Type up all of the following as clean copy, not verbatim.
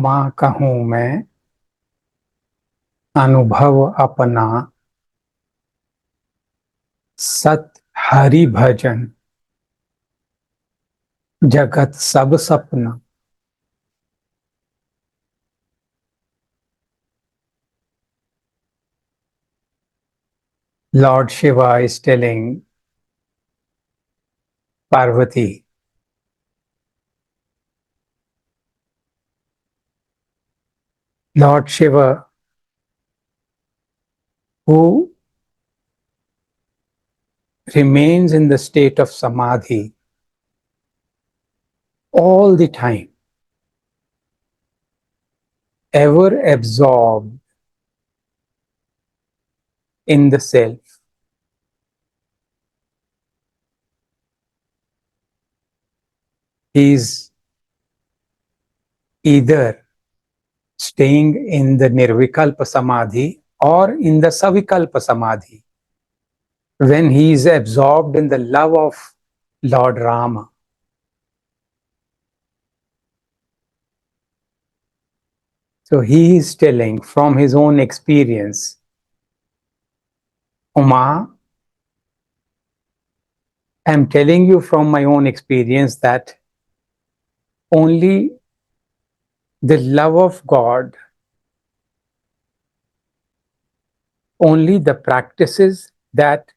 उमा कहूँ मैं अनुभव अपना, सत हरि भजन जगत सब सपना। Lord Shiva is telling Parvati, Lord Shiva, who remains in the state of samadhi all the time, ever absorbed in the self, he is either staying in the nirvikalpa samadhi or in the savikalpa samadhi, when he is absorbed in the love of Lord Rama. So he is telling from his own experience, Uma, I am telling you from my own experience that only the love of God, only the practices that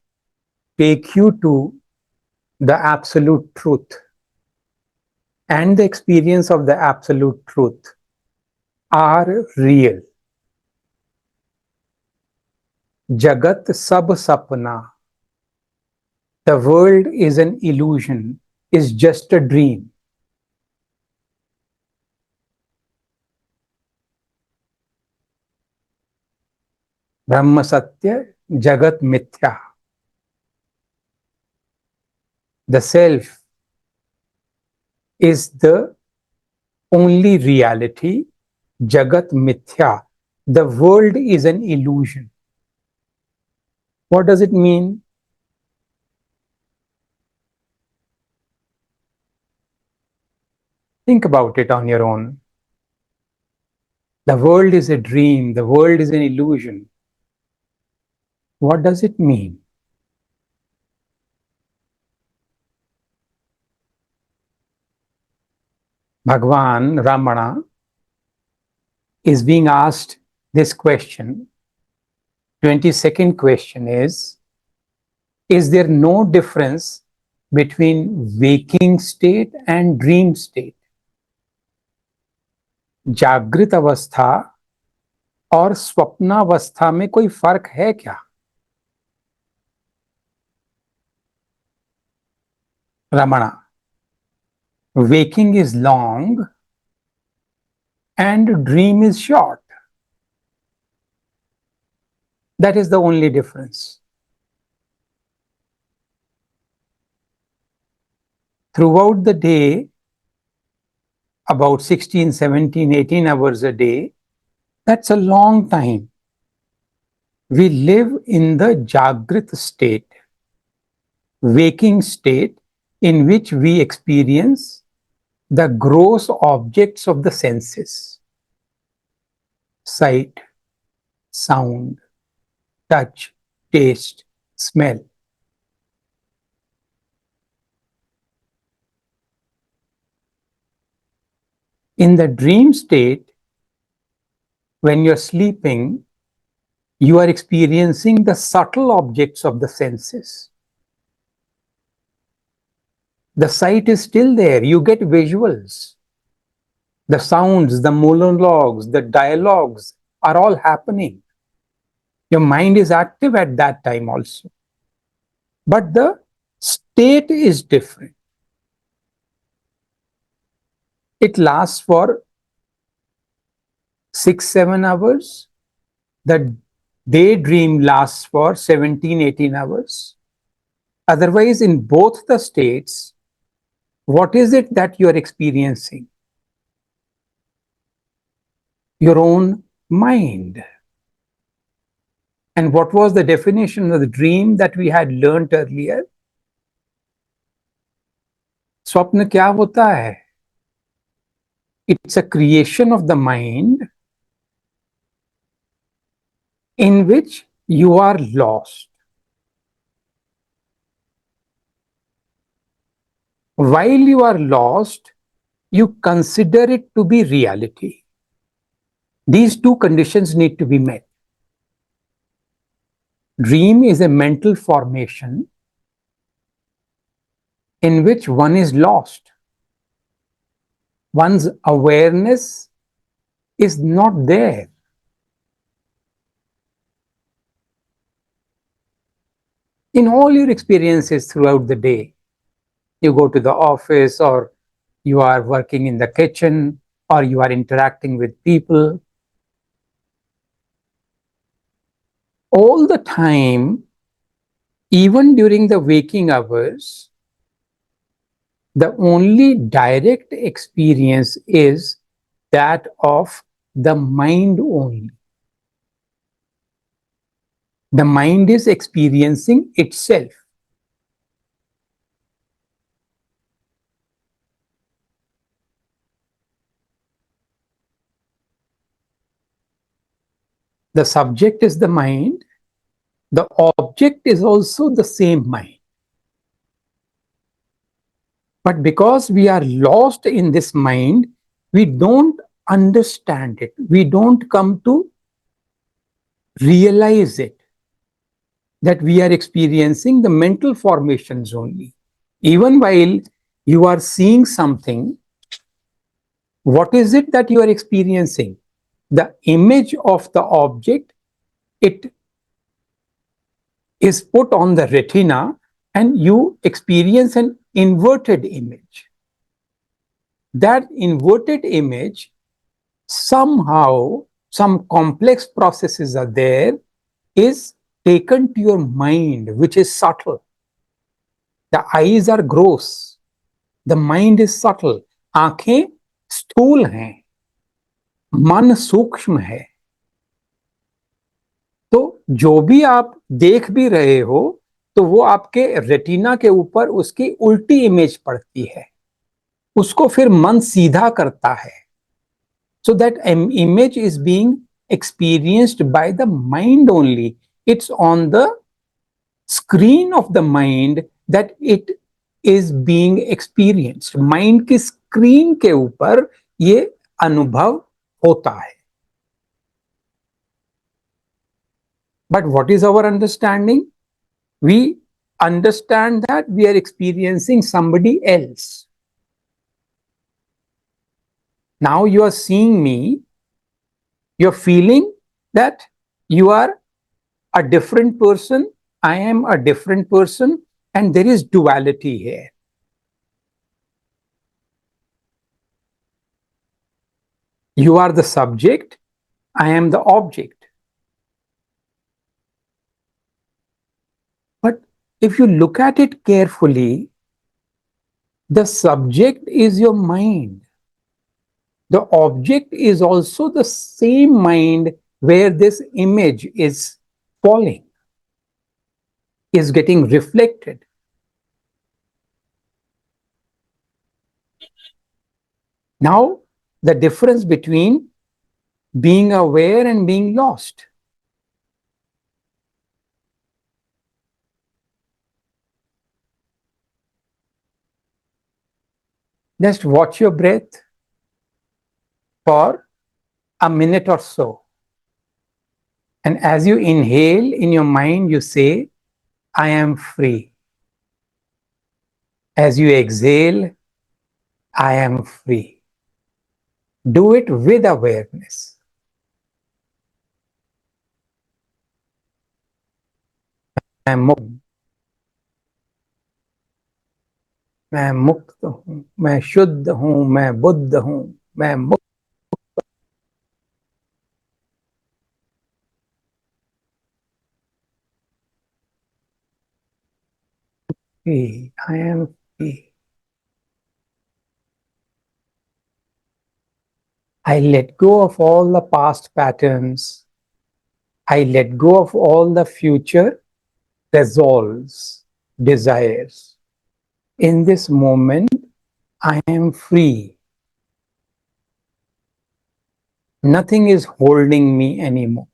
take you to the absolute truth and the experience of the absolute truth are real. Jagat sab sapna. The world is an illusion, is just a dream. Brahma Satya, Jagat Mithya. The self is the only reality. Jagat Mithya. The world is an illusion. What does it mean? Think about it on your own. The world is a dream. The world is an illusion. What does it mean? Bhagwan Ramana is being asked this question. 22nd question is there no difference between waking state and dream state? जागृत अवस्था और स्वप्नावस्था में कोई फर्क है क्या? Ramana, waking is long and dream is short. That is the only difference. Throughout the day, about 16, 17, 18 hours a day, that's a long time. We live in the Jagrit state, waking state, in which we experience the gross objects of the senses: sight, sound, touch, taste, smell. In the dream state, when you're sleeping, you are experiencing the subtle objects of the senses. The sight is still there. You get visuals. The sounds, the monologues, the dialogues are all happening. Your mind is active at that time also. But the state is different. It lasts for 6-7 hours. The daydream lasts for 17-18 hours. Otherwise, in both the states, what is it that you are experiencing? Your own mind. And what was the definition of the dream that we had learnt earlier? स्वप्न क्या होता है? It's a creation of the mind in which you are lost. While you are lost, you consider it to be reality. These two conditions need to be met. Dream is a mental formation in which one is lost. One's awareness is not there. In all your experiences throughout the day, you go to the office, or you are working in the kitchen, or you are interacting with people, all the time, even during the waking hours, the only direct experience is that of the mind only. The mind is experiencing itself. The subject is the mind. The object is also the same mind. But because we are lost in this mind, we don't understand it. We don't come to realize it, that we are experiencing the mental formations only. Even while you are seeing something, what is it that you are experiencing? The image of the object, it is put on the retina, and you experience an inverted image. That inverted image, somehow, some complex processes are there, is taken to your mind, which is subtle. The eyes are gross, the mind is subtle. आंखें स्थूल हैं, मन सूक्ष्म है. तो जो भी आप देख भी रहे हो, तो वो आपके रेटिना के ऊपर उसकी उल्टी इमेज पड़ती है. उसको फिर मन सीधा करता है. So that image is being experienced by the mind only. It's on the screen of the mind that it is being experienced. Mind की स्क्रीन के ऊपर ये अनुभव होता है. But what is our understanding? We understand that we are experiencing somebody else. Now you are seeing me, you're feeling that you are a different person, I am a different person, and there is duality here. You are the subject, I am the object. But if you look at it carefully, the subject is your mind. The object is also the same mind where this image is falling, is getting reflected. Now, the difference between being aware and being lost. Just watch your breath for a minute or so. And as you inhale, in your mind, you say, I am free. As you exhale, I am free. Do it with awareness. मैं मुक्त हूं, मैं शुद्ध हूं, मैं बुद्ध हूं, मैं मुक्त. Free. I am free. I let go of all the past patterns. I let go of all the future resolves, desires. In this moment, I am free. Nothing is holding me anymore.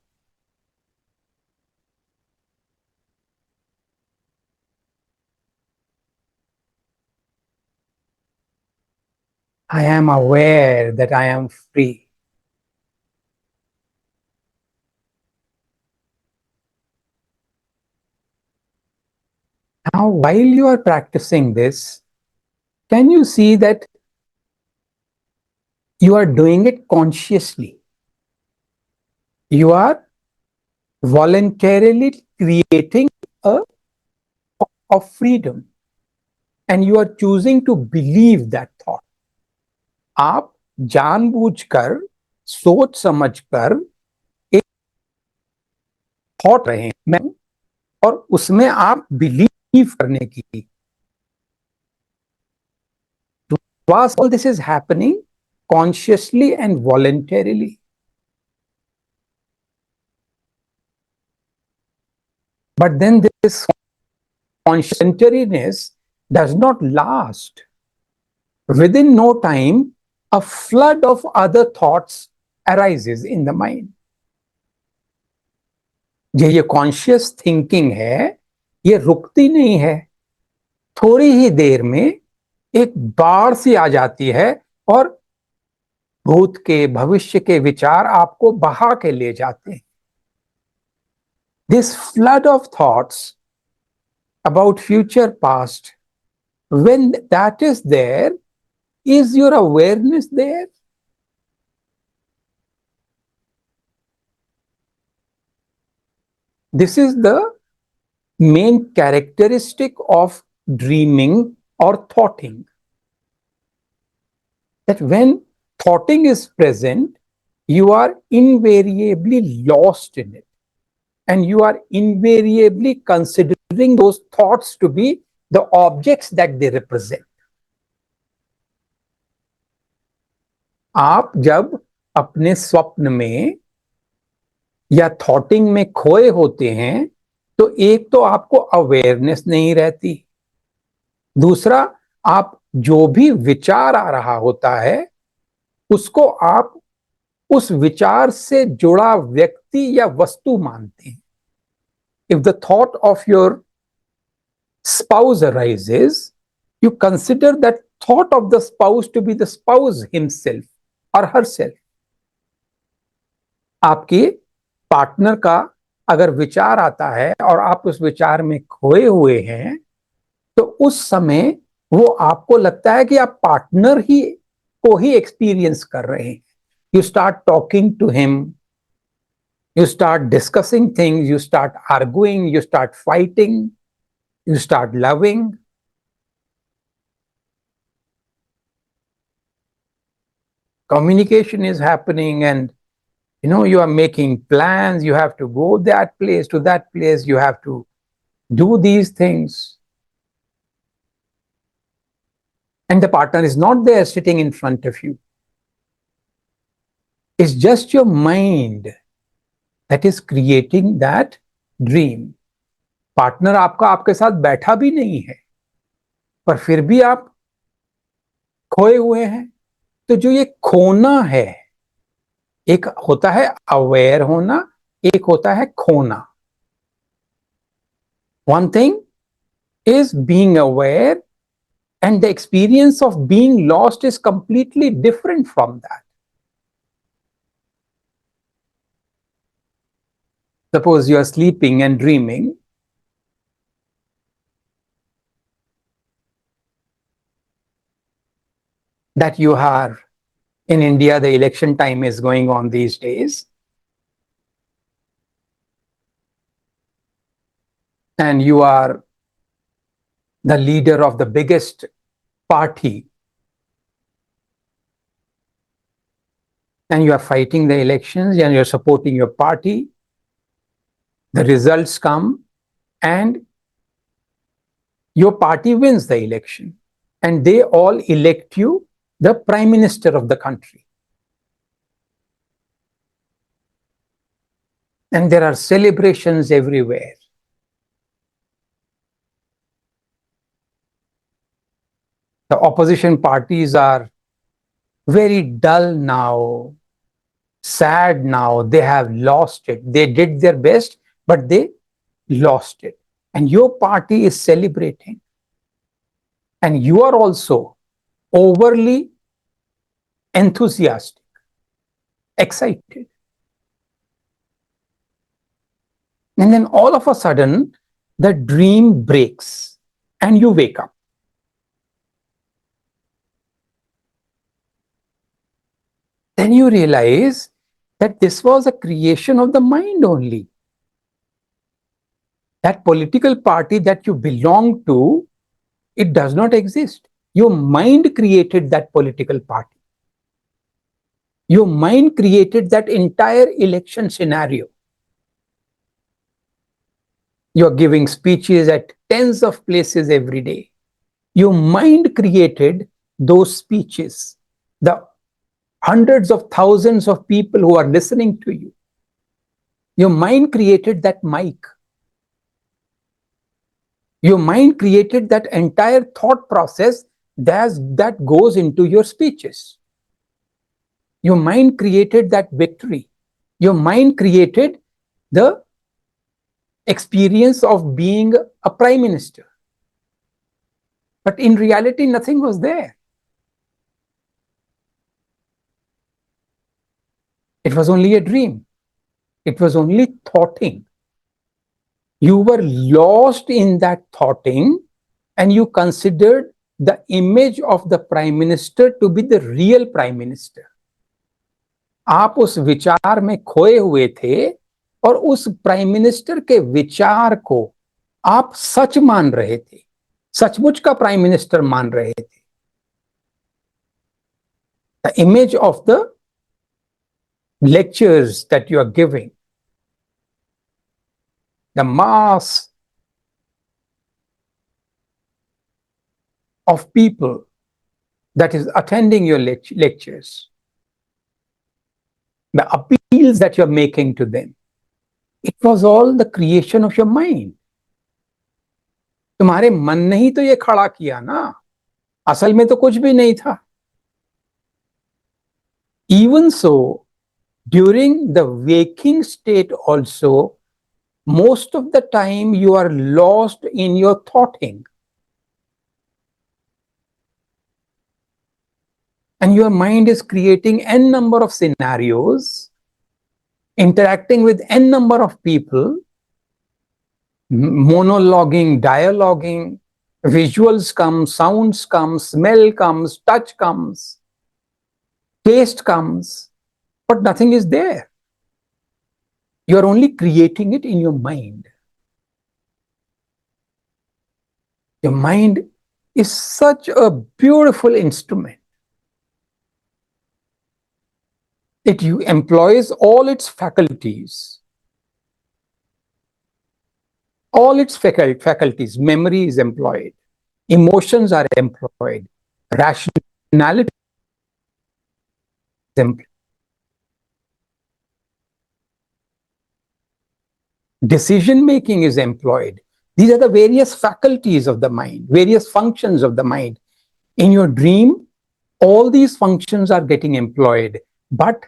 I am aware that I am free. Now, while you are practicing this, can you see that you are doing it consciously? You are voluntarily creating a of freedom, and you are choosing to believe that thought. आप जानबूझकर सोच समझकर एक thought रहे हैं मैं, और उसमें आप बिलीव करने की, was all this is happening consciously and voluntarily. But then this voluntariness does not last. Within no time, a flood of other thoughts arises in the mind. ये कॉन्शियस थिंकिंग है, ये रुकती नहीं है. थोड़ी ही देर में एक बाढ़ सी आ जाती है और भूत के भविष्य के विचार आपको बहा के ले जाते हैं. This flood of thoughts about future past, when that is there, is your awareness there? This is the main characteristic of dreaming or thoughting. That when thoughting is present, you are invariably lost in it. And you are invariably considering those thoughts to be the objects that they represent. आप जब अपने स्वप्न में या थॉटिंग में खोए होते हैं, तो एक तो आपको अवेयरनेस नहीं रहती, दूसरा आप जो भी विचार आ रहा होता है उसको आप उस विचार से जुड़ा व्यक्ति या वस्तु मानते हैं. If the thought of your spouse arises, you consider that thought of the spouse to be the spouse himself or herself. आपके पार्टनर का अगर विचार आता है और आप उस विचार में खोए हुए हैं, तो उस समय वो आपको लगता है कि आप पार्टनर ही को ही एक्सपीरियंस कर रहे हैं. You start talking to him, you start discussing things, you start arguing, you start fighting, you start loving. Communication is happening, and you are making plans. You have to go that place to that place. You have to do these things. And the partner is not there sitting in front of you. It's just your mind that is creating that dream. Partner आपका आपके साथ बैठा भी नहीं है, पर फिर भी आप खोए हुए हैं. तो जो ये खोना है, एक होता है अवेयर होना, एक होता है खोना. One thing is being aware, and the experience of being lost is completely different from that. Suppose you are sleeping and dreaming. That you are in India, the election time is going on these days. And you are the leader of the biggest party. And you are fighting the elections and you're supporting your party. The results come and your party wins the election. And they all elect you the prime minister of the country. And there are celebrations everywhere. The opposition parties are very dull now. sad now. They have lost it. They did their best, but they lost it. And your party is celebrating. And you are also overly enthusiastic, excited. And then all of a sudden, the dream breaks and you wake up. Then you realize that this was a creation of the mind only. That political party that you belong to, it does not exist. Your mind created that political party. Your mind created that entire election scenario. You're giving speeches at tens of places every day. Your mind created those speeches, the hundreds of thousands of people who are listening to you. Your mind created that mic. Your mind created that entire thought process that goes into your speeches. Your mind created that victory. Your mind created the experience of being a prime minister. But in reality, nothing was there. It was only a dream. It was only thoughting. You were lost in that thoughting and you considered the image of the prime minister to be the real prime minister. आप उस विचार में खोए हुए थे और उस prime minister के विचार को आप सच मान रहे थे, सचमुच का प्राइम मिनिस्टर मान रहे थे. The image of the lectures that you are giving, the mass of people that is attending your lectures, the appeals that you're making to them, it was all the creation of your mind. तुम्हारे मन ने ही तो ये खड़ा किया ना, असल में तो कुछ भी नहीं था. Even so, during the waking state also, most of the time you are lost in your thoughting. And your mind is creating n number of scenarios, interacting with n number of people, monologuing, dialoguing, visuals come, sounds come, smell comes, touch comes, taste comes, but nothing is there. You are only creating it in your mind. Your mind is such a beautiful instrument. It employs all its faculties. All its faculties. Memory is employed. Emotions are employed. Rationality is employed. Decision making is employed. These are the various faculties of the mind, various functions of the mind. In your dream, all these functions are getting employed, but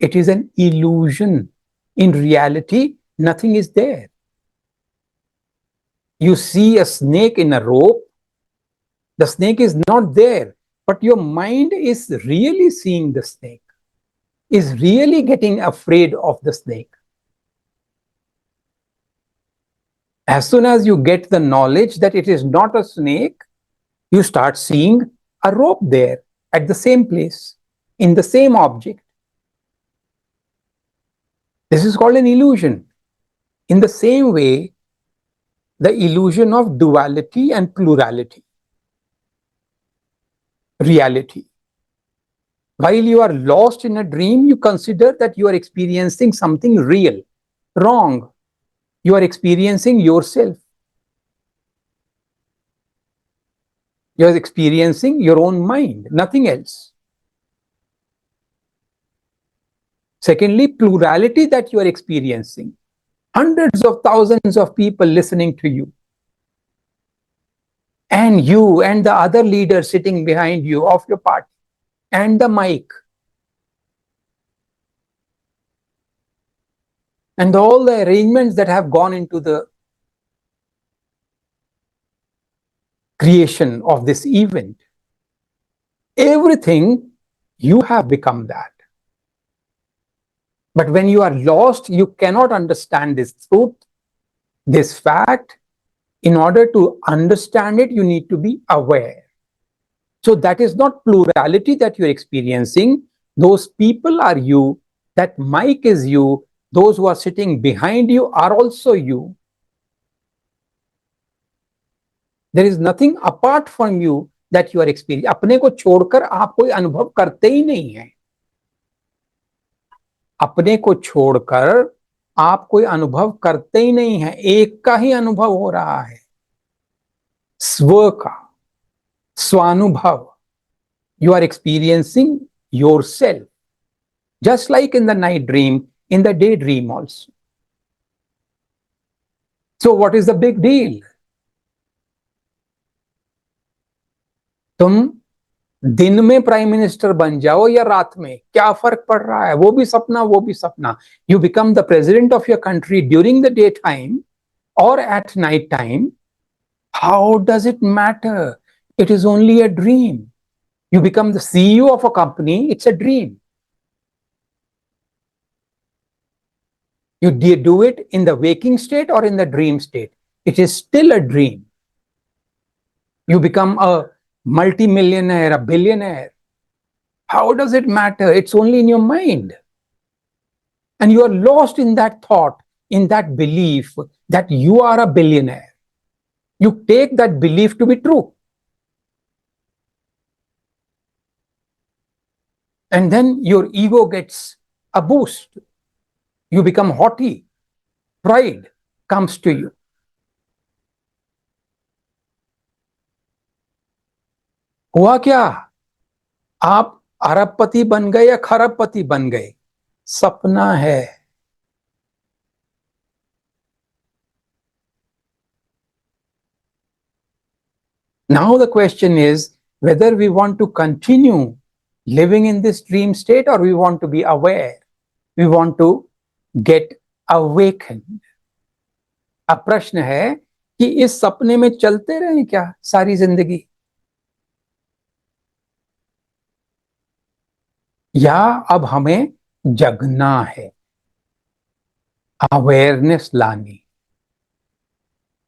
it is an illusion. In reality, nothing is there. You see a snake in a rope, the snake is not there, but your mind is really seeing the snake, is really getting afraid of the snake. As soon as you get the knowledge that it is not a snake, you start seeing a rope there at the same place, in the same object. This is called an illusion. In the same way, the illusion of duality and plurality, reality. While you are lost in a dream, you consider that you are experiencing something real. Wrong. You are experiencing yourself. You are experiencing your own mind, nothing else. Secondly, plurality that you are experiencing. Hundreds of thousands of people listening to you. And you and the other leader sitting behind you of your party. And the mic. and all the arrangements that have gone into the creation of this event. Everything, you have become that. But when you are lost, you cannot understand this truth, this fact. In order to understand it, you need to be aware. So that is not plurality that you're experiencing. Those people are you. That mic is you. Those who are sitting behind you are also you. There is nothing apart from you that you are experiencing. अपने को छोड़कर आप कोई अनुभव करते ही नहीं है. अपने को छोड़कर आप कोई अनुभव करते ही नहीं है. एक का ही अनुभव हो रहा है, स्व का, स्वानुभव. You are experiencing yourself, just like in the night dream, in the daydream also. So what is the big deal? तुम दिन में प्राइम मिनिस्टर बन जाओ या रात में, क्या फर्क पड़ रहा है? वो भी सपना, वो भी सपना. You become the president of your country during the daytime or at night time. How does it matter? It is only a dream. You become the CEO of a company, it's a dream. You do it in the waking state or in the dream state, it is still a dream. You become a multi-millionaire, a billionaire. How does it matter? It's only in your mind. And you are lost in that thought, in that belief that you are a billionaire. You take that belief to be true. And then your ego gets a boost. You become haughty. Pride comes to you. हुआ क्या? आप अरबपति बन गए या खरबपति बन गए? सपना है. Now the question is whether we want to continue living in this dream state or we want to be aware. We want to get awakened. अब प्रश्न है कि इस सपने में चलते रहें क्या सारी जिंदगी, या अब हमें जगना है, अवेयरनेस लानी.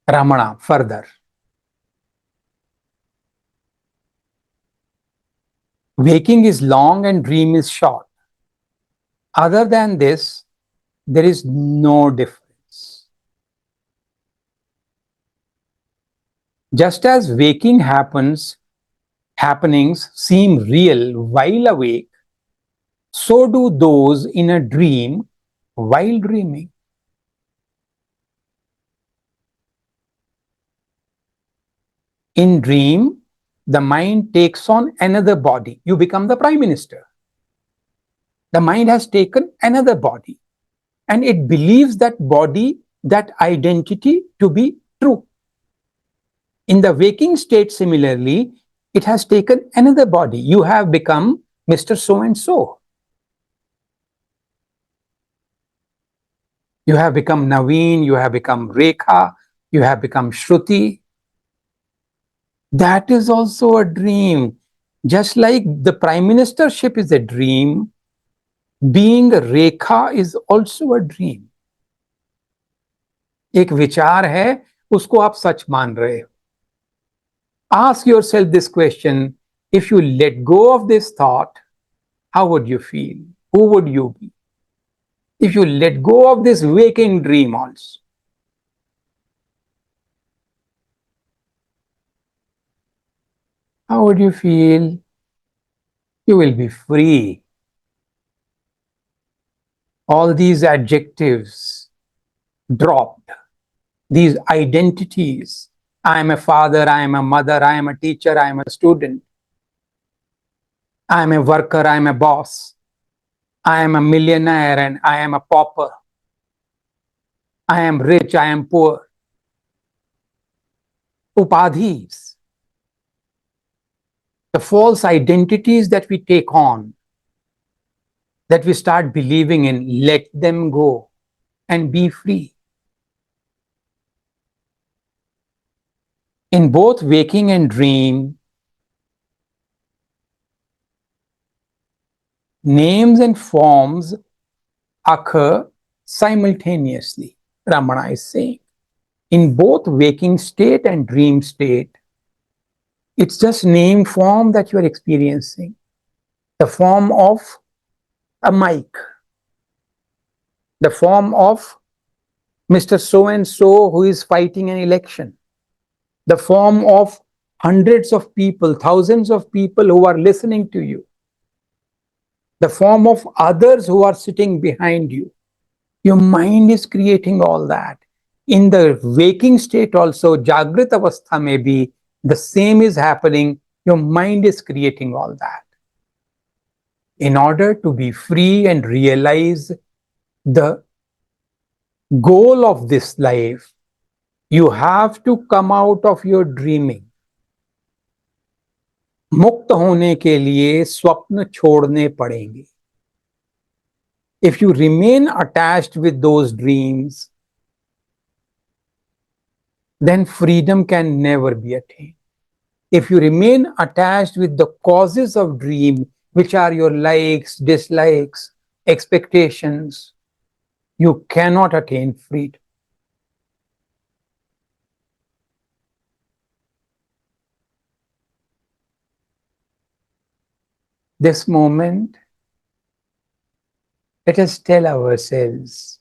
Ramana further. Waking is long and dream is short. Other than this, there is no difference. Just as waking happenings seem real while awake, so do those in a dream while dreaming. In dream, the mind takes on another body. You become the prime minister. The mind has taken another body and it believes that body, that identity to be true. In the waking state, similarly, it has taken another body. You have become Mr. So-and-so. You have become Naveen, you have become Rekha, you have become Shruti. That is also a dream. Just like the prime ministership is a dream, being Rekha is also a dream. एक विचार है, उसको आप सच मान रहे हो. Ask yourself this question: if you let go of this thought, how would you feel? Who would you be? If you let go of this waking dream also, how would you feel? You will be free. All these adjectives dropped, these identities. I am a father, I am a mother, I am a teacher, I am a student. I am a worker, I am a boss. I am a millionaire and I am a pauper. I am rich, I am poor. Upadhis, the false identities that we take on, that we start believing in, let them go. and be free. In both waking and dream, names and forms occur simultaneously, Ramana is saying. In both waking state and dream state, it's just name form that you are experiencing. The form of a mic, the form of Mr. So and so who is fighting an election, the form of hundreds of people, thousands of people who are listening to you, the form of others who are sitting behind you. Your mind is creating all that. In the waking state also, Jagrat Avastha may be, the same is happening. Your mind is creating all that. In order to be free and realize the goal of this life, you have to come out of your dreaming. मुक्त होने के लिए स्वप्न छोड़ने पड़ेंगे. If you remain attached with those dreams, then freedom can never be attained. If you remain attached with the causes of dream, which are your likes, dislikes, expectations, you cannot attain freedom. This moment, let us tell ourselves,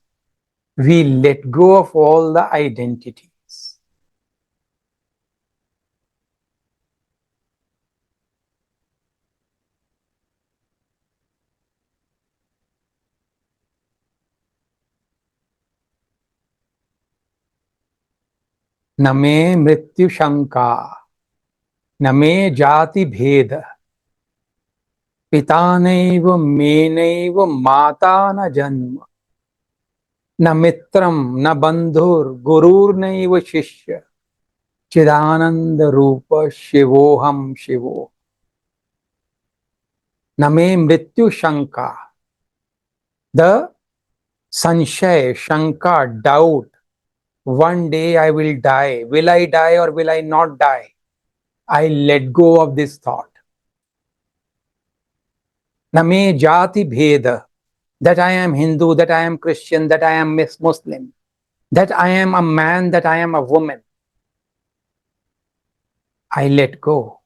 we let go of all the identities. न मे मृत्यु शंका, न मे जाति भेद, पिता नैव मेनैव माता न जन्म, न मित्रम न बंधुर गुरुर्नैव शिष्य, चिदानंद रूप शिवोहम शिवो. न मे मृत्यु शंका, the sanshay, shanka, doubt, one day I will die. Will I die or will I not die? I let go of this thought. Name jati bheda, that I am Hindu, that I am Christian, that I am Muslim, that I am a man, that I am a woman. I let go.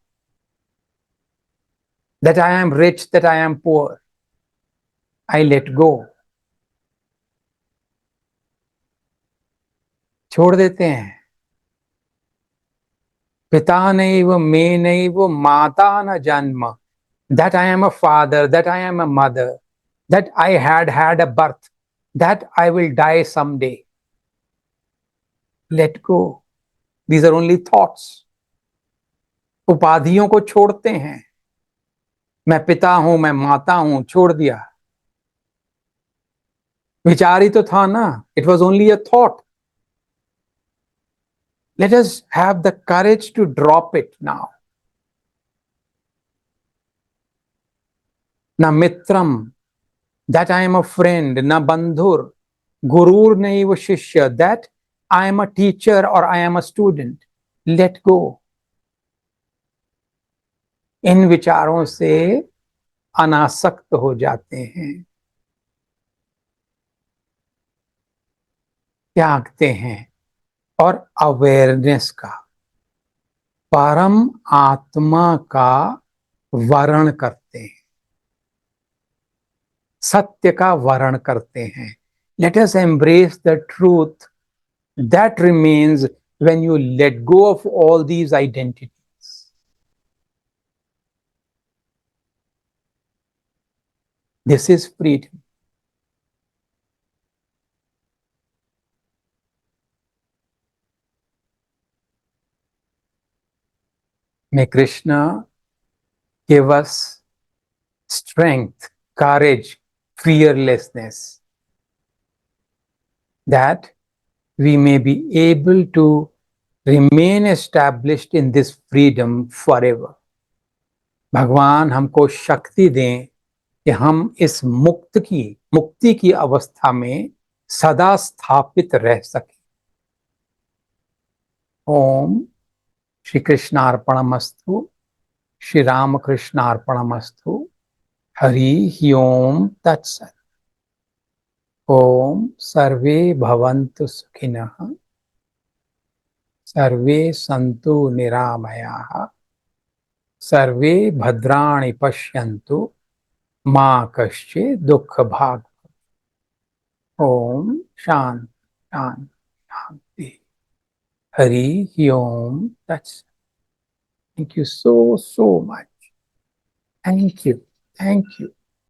That I am rich, that I am poor. I let go. छोड़ देते हैं. पिता नैव मे नैव माता न जन्म, that I am a father, that I am a mother, that I had a birth, that I will die someday. Let go. These are only thoughts. उपाधियों को छोड़ते हैं. मैं पिता हूं, मैं माता हूं, छोड़ दिया. विचार ही तो था ना. It was only a thought. Let us have the courage to drop it now. Na mitram, that I am a friend. Na bandhur, gurur naiva shishya, that I am a teacher or I am a student. Let go. इन विचारों से अनासक्त हो जाते हैं, त्यागते हैं और awareness का, परम आत्मा का वर्ण करते हैं, सत्य का वर्ण करते हैं. Let us embrace the truth that remains when you let go of all these identities. This is freedom. May Krishna give us strength, courage, fearlessness, that we may be able to remain established in this freedom forever. भगवान हमको शक्ति दें कि हम इस मुक्ति की अवस्था में सदा स्थापित रह सके। ओम श्री कृष्णार्पणमस्तु, श्री रामकृष्णार्पणमस्तु। हरि ही ओम तत्सत। ओम सर्वे भवन्तु सुखिनः, सर्वे सन्तु निरामयाः, सर्वे भद्राणि पश्यन्तु, मा कश्चित् दुःखभाग्। ओम शांति शांति शांति। हरि ही ओम तत्सत। Thank you so much. Thank you. Thank you.